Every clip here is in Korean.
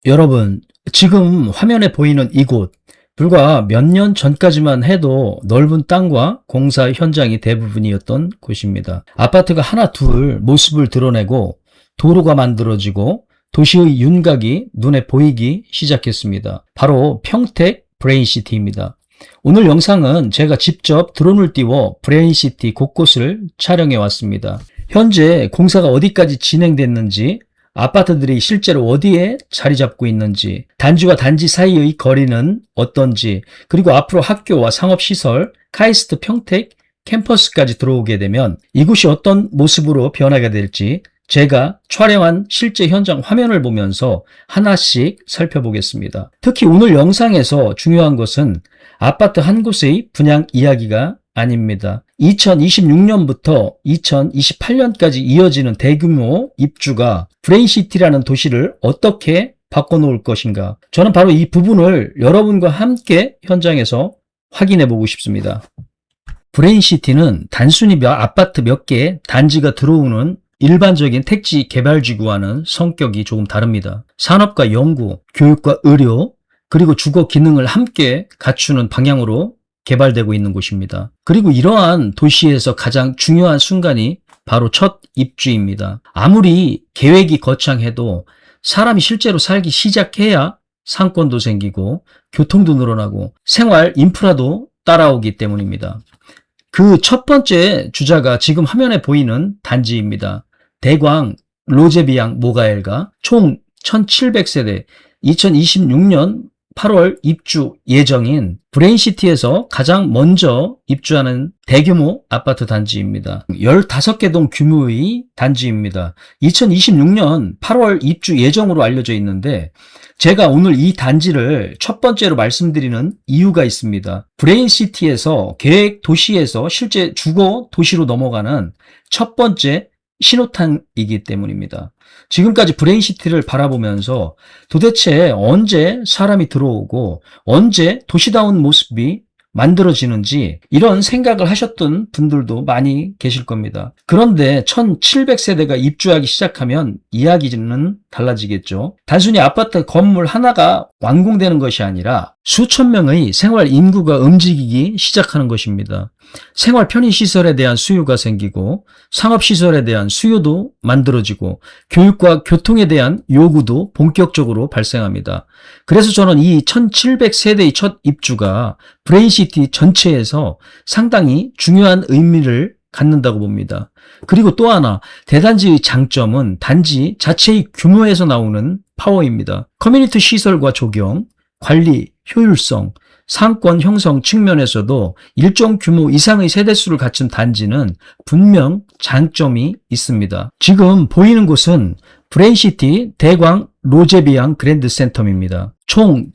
여러분, 지금 화면에 보이는 이곳, 불과 몇 년 전까지만 해도 넓은 땅과 공사 현장이 대부분이었던 곳입니다. 아파트가 하나 둘 모습을 드러내고 도로가 만들어지고 도시의 윤곽이 눈에 보이기 시작했습니다. 바로 평택 브레인시티입니다. 오늘 영상은 제가 직접 드론을 띄워 브레인시티 곳곳을 촬영해 왔습니다. 현재 공사가 어디까지 진행됐는지, 아파트들이 실제로 어디에 자리 잡고 있는지, 단지와 단지 사이의 거리는 어떤지, 그리고 앞으로 학교와 상업시설, 카이스트 평택 캠퍼스까지 들어오게 되면 이곳이 어떤 모습으로 변하게 될지 제가 촬영한 실제 현장 화면을 보면서 하나씩 살펴보겠습니다. 특히 오늘 영상에서 중요한 것은 아파트 한 곳의 분양 이야기가 아닙니다. 2026년부터 2028년까지 이어지는 대규모 입주가 브레인시티라는 도시를 어떻게 바꿔놓을 것인가. 저는 바로 이 부분을 여러분과 함께 현장에서 확인해 보고 싶습니다. 브레인시티는 단순히 아파트 몇 개 단지가 들어오는 일반적인 택지 개발지구와는 성격이 조금 다릅니다. 산업과 연구, 교육과 의료, 그리고 주거 기능을 함께 갖추는 방향으로 개발되고 있는 곳입니다. 그리고 이러한 도시에서 가장 중요한 순간이 바로 첫 입주입니다. 아무리 계획이 거창해도 사람이 실제로 살기 시작해야 상권도 생기고 교통도 늘어나고 생활 인프라도 따라오기 때문입니다. 그 첫 번째 주자가 지금 화면에 보이는 단지입니다. 대광 로제비앙 모가엘가 총 1700세대 2026년 8월 입주 예정인 브레인시티에서 가장 먼저 입주하는 대규모 아파트 단지입니다. 15개 동 규모의 단지입니다. 2026년 8월 입주 예정으로 알려져 있는데 제가 오늘 이 단지를 첫 번째로 말씀드리는 이유가 있습니다. 브레인시티에서 계획 도시에서 실제 주거 도시로 넘어가는 첫 번째 신호탄이기 때문입니다. 지금까지 브레인시티를 바라보면서 도대체 언제 사람이 들어오고 언제 도시다운 모습이 만들어지는지 이런 생각을 하셨던 분들도 많이 계실 겁니다. 그런데 1700세대가 입주하기 시작하면 이야기는 달라지겠죠. 단순히 아파트 건물 하나가 완공되는 것이 아니라 수천 명의 생활 인구가 움직이기 시작하는 것입니다. 생활 편의시설에 대한 수요가 생기고 상업시설에 대한 수요도 만들어지고 교육과 교통에 대한 요구도 본격적으로 발생합니다. 그래서 저는 이 1700세대의 첫 입주가 브레인시티 전체에서 상당히 중요한 의미를 갖는다고 봅니다. 그리고 또 하나, 대단지의 장점은 단지 자체의 규모에서 나오는 파워입니다. 커뮤니티 시설과 조경, 관리, 효율성, 상권 형성 측면에서도 일정 규모 이상의 세대수를 갖춘 단지는 분명 장점이 있습니다. 지금 보이는 곳은 브레인시티 대광 로제비앙 그랜드센텀입니다. 총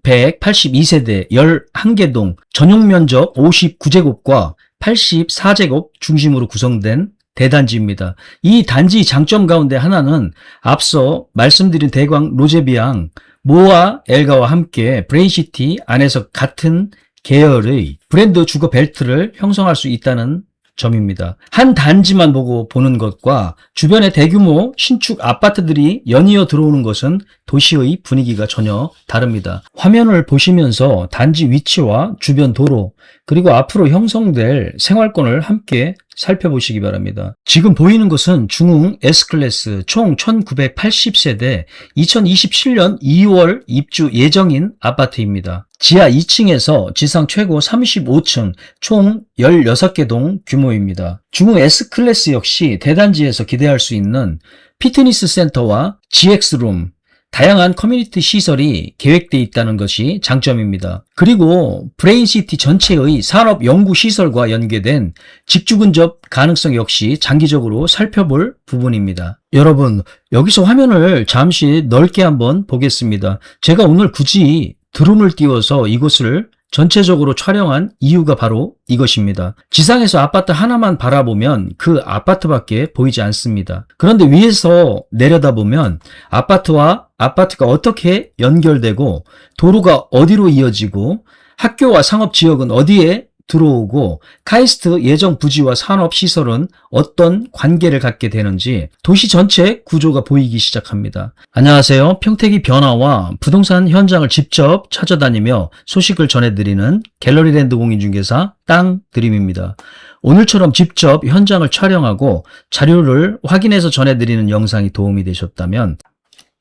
1182세대 11개 동 전용 면적 59제곱과 84제곱 중심으로 구성된 대단지입니다. 이 단지 장점 가운데 하나는 앞서 말씀드린 대광 로제비앙 모아 엘가와 함께 브레인시티 안에서 같은 계열의 브랜드 주거 벨트를 형성할 수 있다는 점입니다. 한 단지만 보고 보는 것과 주변의 대규모 신축 아파트들이 연이어 들어오는 것은 도시의 분위기가 전혀 다릅니다. 화면을 보시면서 단지 위치와 주변 도로 그리고 앞으로 형성될 생활권을 함께 살펴보시기 바랍니다. 지금 보이는 것은 중흥 S클래스 총 1980세대 2027년 2월 입주 예정인 아파트입니다. 지하 2층에서 지상 최고 35층 총 16개 동 규모입니다. 중흥 S클래스 역시 대단지에서 기대할 수 있는 피트니스 센터와 GX룸, 다양한 커뮤니티 시설이 계획되어 있다는 것이 장점입니다. 그리고 브레인시티 전체의 산업 연구 시설과 연계된 직주 근접 가능성 역시 장기적으로 살펴볼 부분입니다. 여러분, 여기서 화면을 잠시 넓게 한번 보겠습니다. 제가 오늘 굳이 드론을 띄워서 이곳을 전체적으로 촬영한 이유가 바로 이것입니다. 지상에서 아파트 하나만 바라보면 그 아파트밖에 보이지 않습니다. 그런데 위에서 내려다보면 아파트와 아파트가 어떻게 연결되고 도로가 어디로 이어지고 학교와 상업지역은 어디에 들어오고 카이스트 예정 부지와 산업시설은 어떤 관계를 갖게 되는지 도시 전체 구조가 보이기 시작합니다. 안녕하세요. 평택의 변화와 부동산 현장을 직접 찾아다니며 소식을 전해드리는 갤러리랜드 공인중개사 땅드림입니다. 오늘처럼 직접 현장을 촬영하고 자료를 확인해서 전해드리는 영상이 도움이 되셨다면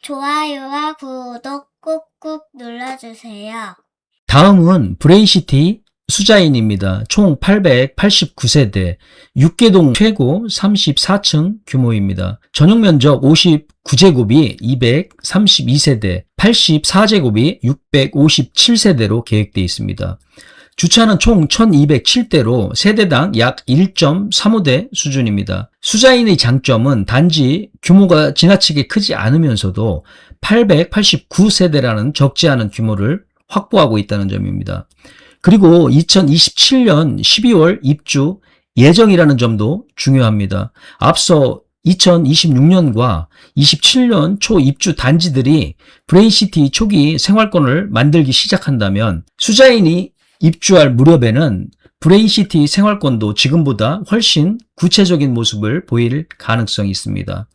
좋아요와 구독 꾹꾹 눌러주세요. 다음은 브레인시티 수자인입니다. 총 889세대, 6개동 최고 34층 규모입니다. 전용면적 59제곱이 232세대, 84제곱이 657세대로 계획되어 있습니다. 주차는 총 1207대로 세대당 약 1.35대 수준입니다. 수자인의 장점은 단지 규모가 지나치게 크지 않으면서도 889세대라는 적지 않은 규모를 확보하고 있다는 점입니다. 그리고 2027년 12월 입주 예정이라는 점도 중요합니다. 앞서 2026년과 27년 초 입주 단지들이 브레인시티 초기 생활권을 만들기 시작한다면 수자인이 입주할 무렵에는 브레인시티 생활권도 지금보다 훨씬 구체적인 모습을 보일 가능성이 있습니다.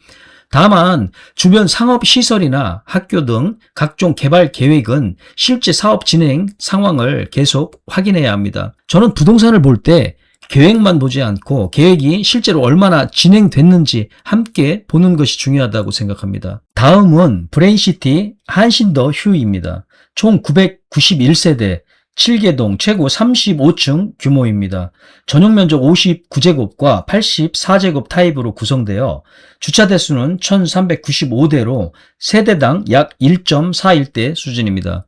다만 주변 상업시설이나 학교 등 각종 개발 계획은 실제 사업 진행 상황을 계속 확인해야 합니다. 저는 부동산을 볼 때 계획만 보지 않고 계획이 실제로 얼마나 진행됐는지 함께 보는 것이 중요하다고 생각합니다. 다음은 브레인시티 한신더 휴입니다. 총 991세대, 7개동 최고 35층 규모입니다. 전용면적 59제곱과 84제곱 타입으로 구성되어 주차 대수는 1395대로 세대당 약 1.41대 수준입니다.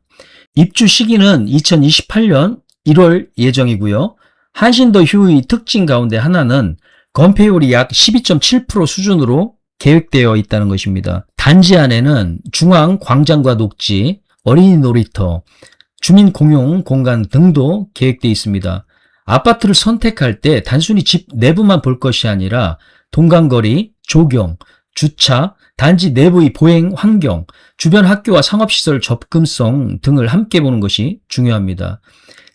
입주 시기는 2028년 1월 예정이고요. 한신더 휴의 특징 가운데 하나는 건폐율이 약 12.7% 수준으로 계획되어 있다는 것입니다. 단지 안에는 중앙 광장과 녹지, 어린이 놀이터, 주민 공용 공간 등도 계획되어 있습니다. 아파트를 선택할 때 단순히 집 내부만 볼 것이 아니라 동간거리, 조경, 주차, 단지 내부의 보행 환경, 주변 학교와 상업시설 접근성 등을 함께 보는 것이 중요합니다.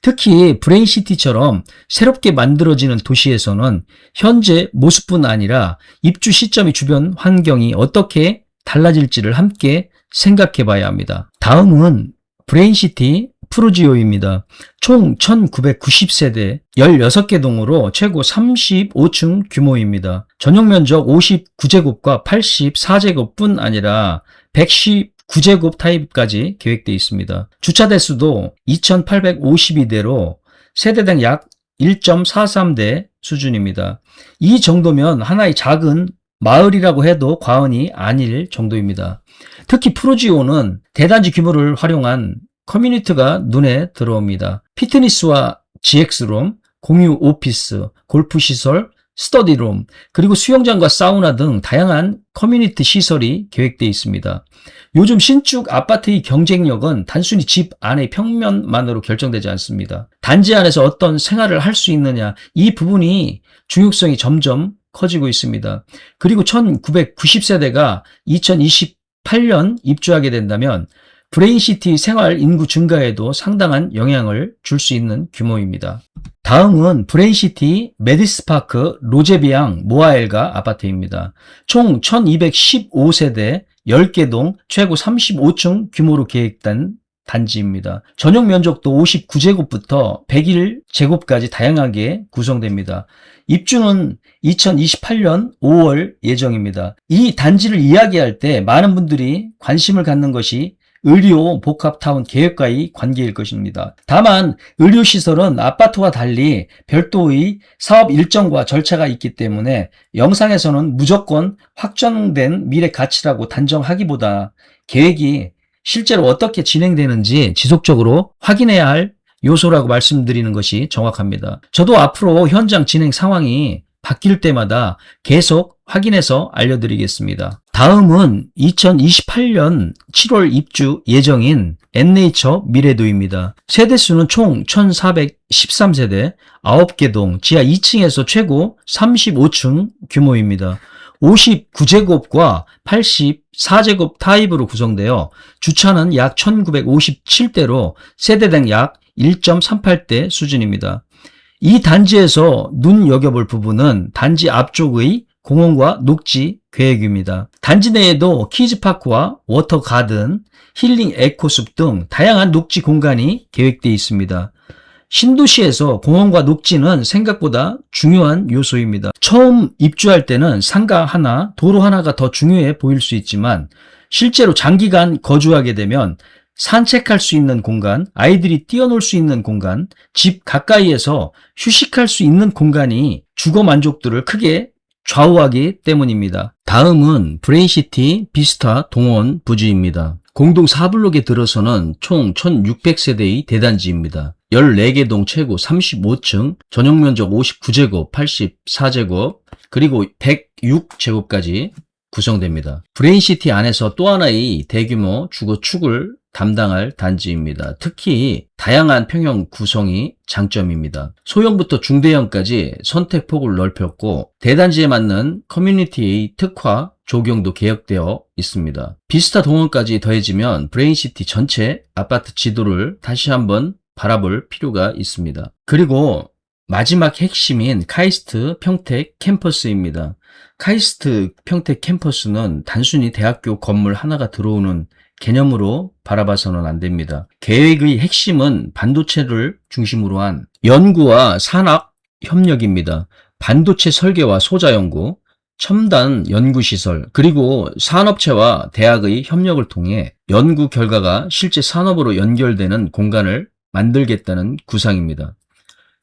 특히 브레인시티처럼 새롭게 만들어지는 도시에서는 현재 모습뿐 아니라 입주 시점의 주변 환경이 어떻게 달라질지를 함께 생각해 봐야 합니다. 다음은 브레인시티 프루지오입니다. 총 1990세대 16개 동으로 최고 35층 규모입니다. 전용면적 59제곱과 84제곱뿐 아니라 119제곱 타입까지 계획되어 있습니다. 주차 대수도 2852대로 세대당 약 1.43대 수준입니다. 이 정도면 하나의 작은 마을이라고 해도 과언이 아닐 정도입니다. 특히 프루지오는 대단지 규모를 활용한 커뮤니티가 눈에 들어옵니다. 피트니스와 GX룸, 공유 오피스, 골프시설, 스터디룸, 그리고 수영장과 사우나 등 다양한 커뮤니티 시설이 계획되어 있습니다. 요즘 신축 아파트의 경쟁력은 단순히 집 안의 평면만으로 결정되지 않습니다. 단지 안에서 어떤 생활을 할 수 있느냐, 이 부분이 중요성이 점점 커지고 있습니다. 그리고 1990세대가 2028년 입주하게 된다면 브레인시티 생활 인구 증가에도 상당한 영향을 줄 수 있는 규모입니다. 다음은 브레인시티 메디스파크 로제비앙 모아엘가 아파트입니다. 총 1215세대 10개동 최고 35층 규모로 계획된 단지입니다. 전용 면적도 59제곱부터 101제곱까지 다양하게 구성됩니다. 입주는 2028년 5월 예정입니다. 이 단지를 이야기할 때 많은 분들이 관심을 갖는 것이 의료 복합타운 계획과의 관계일 것입니다. 다만 의료시설은 아파트와 달리 별도의 사업 일정과 절차가 있기 때문에 영상에서는 무조건 확정된 미래 가치라고 단정하기보다 계획이 실제로 어떻게 진행되는지 지속적으로 확인해야 할 요소라고 말씀드리는 것이 정확합니다. 저도 앞으로 현장 진행 상황이 바뀔 때마다 계속 확인해서 알려드리겠습니다. 다음은 2028년 7월 입주 예정인 엔네이처 미래도입니다. 세대수는 총 1413세대, 9개 동, 지하 2층에서 최고 35층 규모입니다. 59제곱과 84제곱 타입으로 구성되어 주차는 약 1957대로 세대당 약 1.38대 수준입니다. 이 단지에서 눈여겨볼 부분은 단지 앞쪽의 공원과 녹지 계획입니다. 단지 내에도 키즈파크와 워터가든, 힐링 에코숲 등 다양한 녹지 공간이 계획되어 있습니다. 신도시에서 공원과 녹지는 생각보다 중요한 요소입니다. 처음 입주할 때는 상가 하나, 도로 하나가 더 중요해 보일 수 있지만 실제로 장기간 거주하게 되면 산책할 수 있는 공간, 아이들이 뛰어놀 수 있는 공간, 집 가까이에서 휴식할 수 있는 공간이 주거 만족도를 크게 좌우하기 때문입니다. 다음은 브레인시티 비스타 동원 부지입니다. 공동 4블록에 들어서는 총 1600세대의 대단지입니다. 14개 동 최고 35층, 전용 면적 59제곱, 84제곱, 그리고 106제곱까지 구성됩니다. 브레인시티 안에서 또 하나의 대규모 주거축을 담당할 단지입니다. 특히 다양한 평형 구성이 장점입니다. 소형부터 중대형까지 선택폭을 넓혔고 대단지에 맞는 커뮤니티의 특화 조경도 개혁되어 있습니다. 비스타 동원까지 더해지면 브레인시티 전체 아파트 지도를 다시 한번 바라볼 필요가 있습니다. 그리고 마지막 핵심인 카이스트 평택 캠퍼스입니다. 카이스트 평택 캠퍼스는 단순히 대학교 건물 하나가 들어오는 개념으로 바라봐서는 안 됩니다. 계획의 핵심은 반도체를 중심으로 한 연구와 산학 협력입니다. 반도체 설계와 소자 연구, 첨단 연구시설, 그리고 산업체와 대학의 협력을 통해 연구 결과가 실제 산업으로 연결되는 공간을 만들겠다는 구상입니다.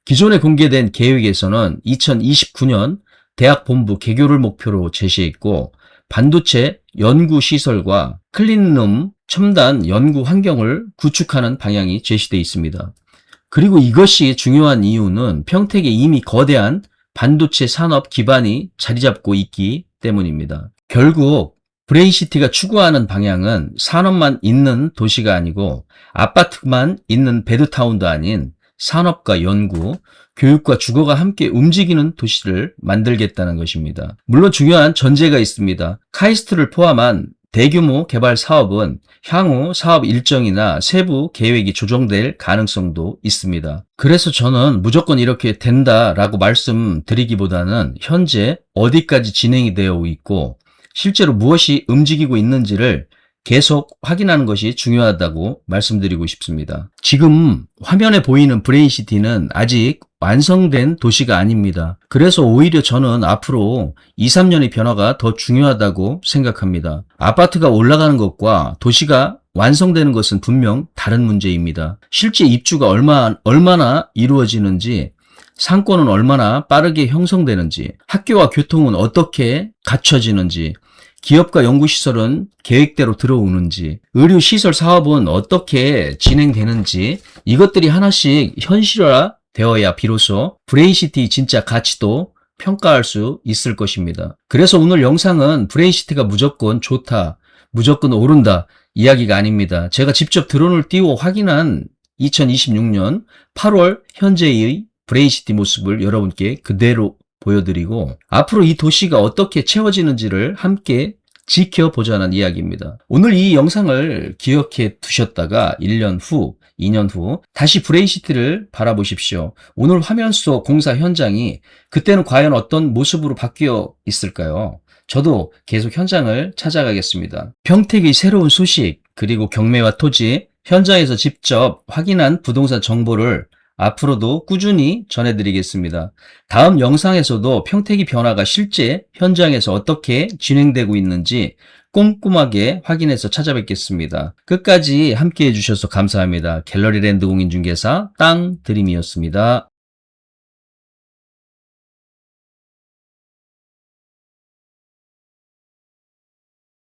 기존에 공개된 계획에서는 2029년 대학 본부 개교를 목표로 제시했고 반도체 연구시설과 클린룸 첨단 연구 환경을 구축하는 방향이 제시되어 있습니다. 그리고 이것이 중요한 이유는 평택에 이미 거대한 반도체 산업 기반이 자리 잡고 있기 때문입니다. 결국 브레인시티가 추구하는 방향은 산업만 있는 도시가 아니고 아파트만 있는 베드타운도 아닌 산업과 연구, 교육과 주거가 함께 움직이는 도시를 만들겠다는 것입니다. 물론 중요한 전제가 있습니다. 카이스트를 포함한 대규모 개발 사업은 향후 사업 일정이나 세부 계획이 조정될 가능성도 있습니다. 그래서 저는 무조건 이렇게 된다라고 말씀드리기보다는 현재 어디까지 진행이 되어 있고 실제로 무엇이 움직이고 있는지를 계속 확인하는 것이 중요하다고 말씀드리고 싶습니다. 지금 화면에 보이는 브레인시티는 아직 완성된 도시가 아닙니다. 그래서 오히려 저는 앞으로 2, 3년의 변화가 더 중요하다고 생각합니다. 아파트가 올라가는 것과 도시가 완성되는 것은 분명 다른 문제입니다. 실제 입주가 얼마나 이루어지는지, 상권은 얼마나 빠르게 형성되는지, 학교와 교통은 어떻게 갖춰지는지, 기업과 연구시설은 계획대로 들어오는지, 의료시설 사업은 어떻게 진행되는지 이것들이 하나씩 현실화 되어야 비로소 브레인시티 진짜 가치도 평가할 수 있을 것입니다. 그래서 오늘 영상은 브레인시티가 무조건 좋다, 무조건 오른다 이야기가 아닙니다. 제가 직접 드론을 띄워 확인한 2026년 8월 현재의 브레인시티 모습을 여러분께 그대로 보여드리고 앞으로 이 도시가 어떻게 채워지는지를 함께 지켜보자는 이야기입니다. 오늘 이 영상을 기억해 두셨다가 1년 후, 2년 후 다시 브레인시티를 바라보십시오. 오늘 화면 속 공사 현장이 그때는 과연 어떤 모습으로 바뀌어 있을까요? 저도 계속 현장을 찾아가겠습니다. 평택의 새로운 소식, 그리고 경매와 토지, 현장에서 직접 확인한 부동산 정보를 앞으로도 꾸준히 전해드리겠습니다. 다음 영상에서도 평택의 변화가 실제 현장에서 어떻게 진행되고 있는지 꼼꼼하게 확인해서 찾아뵙겠습니다. 끝까지 함께해 주셔서 감사합니다. 갤러리랜드 공인중개사 땅드림이었습니다.